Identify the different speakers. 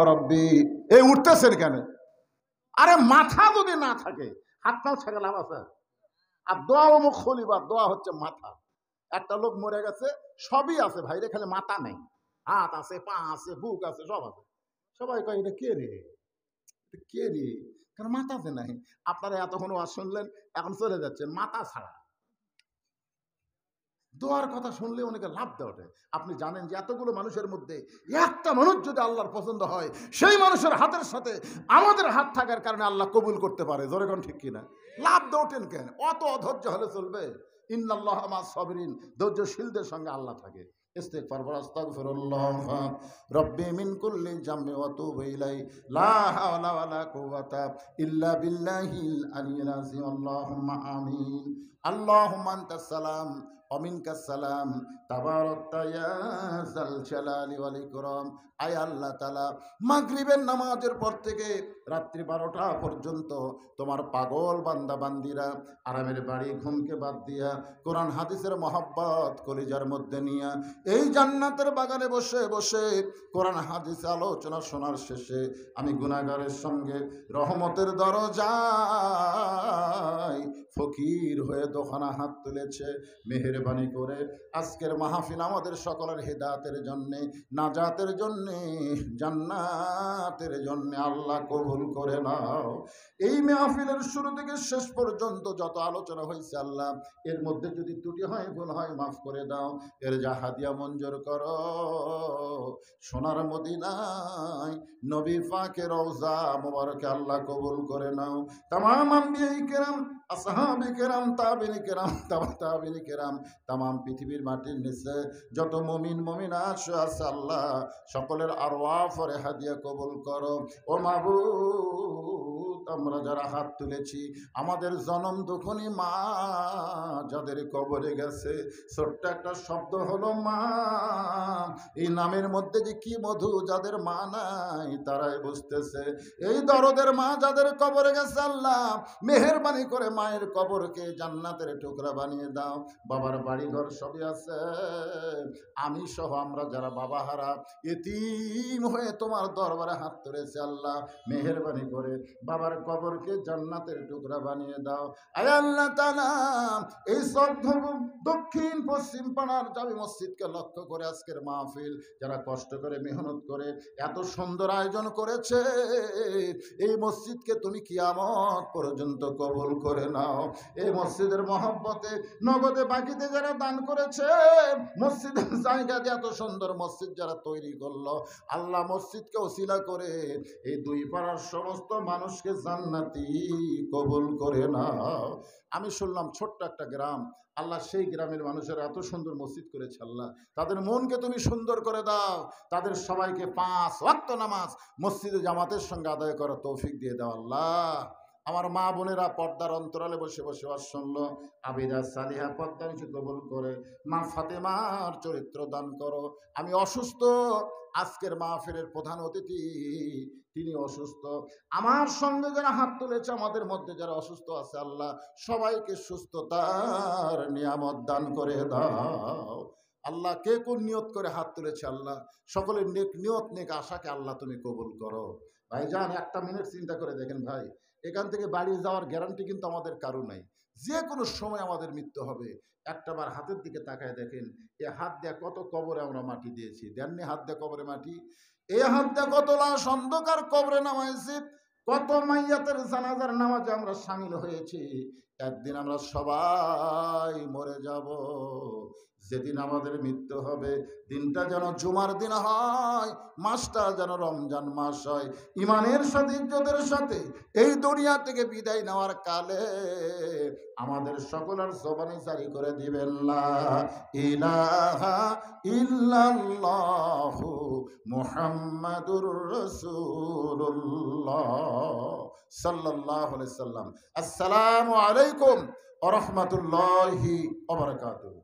Speaker 1: রব্বি, এই উঠতেছেন কেন? আরে মাথা যদি না থাকে হাত পাও ছেড়ে লাভ আছে? আর দোয়া ও মুখ খলিবা, দোয়া হচ্ছে মাথা। একটা লোক মরে গেছে, সবই আছে ভাইরে, খালি মাথা নেই। হাত আছে, পা আছে, বুক আছে, সব আছে। সবাই কয় এটা কে রে, এটা কে রে? কারণ মাথাতে নাই। আপনারা এতক্ষণ ওয়াজ শুনলেন, এখন চলে যাচ্ছেন মাথা ছাড়া। দোয়ার কথা শুনলে অনেকে লাভ দেওয়া। আপনি জানেন যে এতগুলো মানুষের মধ্যে একটা মানুষ যদি আল্লাহর পছন্দ হয়, সেই মানুষের হাতের সাথে আমাদের হাত থাকার কারণে আল্লাহ কবুল করতে পারে। জোরে কোন ঠিক কিনা? লাভ দেওয়াটেন কেন? অত অধৈর্য হলে চলবে? ইন্নাল্লাহ মা'আস সাবিরিন, ধৈর্যশীলদের সঙ্গে আল্লাহ থাকে। ইস্তিগফার পড়ো, আস্তাগফিরুল্লাহ রব্বি মিন কুল্লি জামমি ওয়া তুবু ইলাই, লা হাওলা ওয়ালা কুওয়াতা ইল্লা বিল্লাহিল আলিয়্যিল আযীম। আল্লাহুম্মা আমিন। আল্লাহুম্মা আনতাস সালাম ওয়া মিনকাস সালাম, তাবারাকতা ইয়া যাল জালালি ওয়াল ইকরাম। আয় আল্লাহ তাআলা, মাগরিবের নামাজের পর থেকে রাত্রি 12টা পর্যন্ত তোমার পাগল বান্দা বান্দিরা আরামের বাড়ি ঘুমকে বাদ দিয়া কোরআন হাদিসের মহব্বত কলিজার মধ্যে নিয়া এই জান্নাতের বাগানে বসে বসে কোরআন হাদিস আলোচনা শোনার শেষে আমি গুনাহগারের সঙ্গে রহমতের দরজায় ফকির হয়ে দোকানা হাত তুলেছে। মেহেরবানি করে আজকের মাহফিল আমাদের সকলের হেদায়েতের জন্যে, নাজাতের জন্যে, জান্নাতের জন্যে আল্লাহ কবুল করে নাও। এই মাহফিলের শুরু থেকে শেষ পর্যন্ত যত আলোচনা হয়েছে আল্লাহ, এর মধ্যে যদি ত্রুটি হয়, ভুল হয়, মাফ করে দাও। এর যা হাদিয়া মঞ্জুর করো। সোনার মদিনায় নবী পাকের রওজা মোবারকে আল্লাহ কবুল করে নাও। তামাম আম্বিয়ায়ে কেরাম, আসহাবে কেরাম, তাবিঈন কেরাম, তাবিঈন কেরাম, তামাম পৃথিবীর মাটির নিচে যত মুমিন মুমিনাত আছে আল্লাহ, সকলের আরওয়াহ ফরে হাদিয়া কবুল করো। ও মাবুদ, আমরা যারা হাত তুলেছি, আমাদের জনম দুঃখনী মা যাদের কবরে গেছে, ছোট্ট একটা শব্দ হলো মা। এই নামের মধ্যে যে কি মধু, যাদের মা নাই তারাই বুঝতেছে। এই দরদের মা যাদের কবরে গেছে আল্লাহ, মেহেরবানি করে মায়ের কবরকে জান্নাতের টুকরা বানিয়ে দাও। বাবার বাড়ি ঘর সবই আছে, আমি সহ আমরা যারা বাবা হারা এতিম হয়ে তোমার দরবারে হাত তুলেছে আল্লাহ, মেহেরবানি করে বাবার কবরকে জান্নাতের টুকরা বানিয়ে দাও। আয় আল্লাহ তাআলা, এই সব দক্ষিণ পশ্চিম পাড়ার জামি মসজিদকে লক্ষ্য করে আজকের মাহফিল যারা কষ্ট করে মেহনত করে এত সুন্দর আয়োজন করেছে, এই মসজিদকে তুমি কিয়ামত পর্যন্ত কবুল করে নাও। এই মসজিদের মহব্বতে নগদে বাকিতে যারা দান করেছে, মসজিদের জায়গা দিয়ে এত সুন্দর মসজিদ যারা তৈরি করলো আল্লাহ, মসজিদকে ওসিলা করে এই দুই পাড়ার সমস্ত মানুষকে জান্নাতি কবুল করে নাও। আমি শুনলাম ছোট্ট একটা গ্রাম, আল্লাহ সেই গ্রামের মানুষেরা এত সুন্দর মসজিদ করেছে আল্লাহ, তাদের মনকে তুমি সুন্দর করে দাও। তাদের সবাইকে 5 ওয়াক্ত নামাজ মসজিদে জামাতের সঙ্গে আদায় করার তৌফিক দিয়ে দাও আল্লাহ। আমার মা বোনেরা পর্দার অন্তরালে বসে বসে ওয়াজ শুনলো, আবিরা সালিহা পর্দা নিচে কবুল করে মা ফাতেমার চরিত্র দান করো। আমি অসুস্থ, আজকের মাহফিলের প্রধান অতিথি তিনি অসুস্থ, আমার সঙ্গে যারা হাত তুলেছে, আমাদের মধ্যে যারা অসুস্থ আছে আল্লাহ, সবাইকে সুস্থতার নিয়ামত দান করে দাও আল্লাহ। কে কোন নিয়ত করে হাত তুলেছে আল্লাহ, সকলের নেক নিয়ত নেক আশাকে আল্লাহ তুমি কবুল করো। ভাইজান, একটা মিনিট চিন্তা করে দেখেন ভাই, এখান থেকে বাড়ি যাওয়ার গ্যারান্টি কিন্তু আমাদের কারো নাই, যে কোনো সময় আমাদের মৃত্যু হবে। একটাবার হাতের দিকে তাকায় দেখেন, এ হাত দিয়ে কত কবরে আমরা মাটি দিয়েছি, দেননি? হাত দিয়ে কবরে মাটি, এ হাত দিয়ে কত লাশ অন্ধকার কবরে নামাইছি, কত মাইয়াতের জানাজার নামাজে আমরা শামিল হয়েছি। একদিন আমরা সবাই মরে যাব। যেদিন আমাদের মৃত্যু হবে, দিনটা যেন জুমার দিন হয়, মাসটা যেন রমজান মাস হয়। ইমানের সাথে, ইজ্জতের সাথে এই দুনিয়া থেকে বিদায় নেওয়ার কালে আমাদের সকলের জবানে জারি করে দিবেন লা ইলাহা ইল্লাল্লাহু মুহাম্মাদুর রাসূলুল্লাহ সাল্লাল্লাহু আলাইহি সাল্লাম। আসসালামু আলাইকুম ওয়া রাহমাতুল্লাহি ওয়া বারাকাতুহু।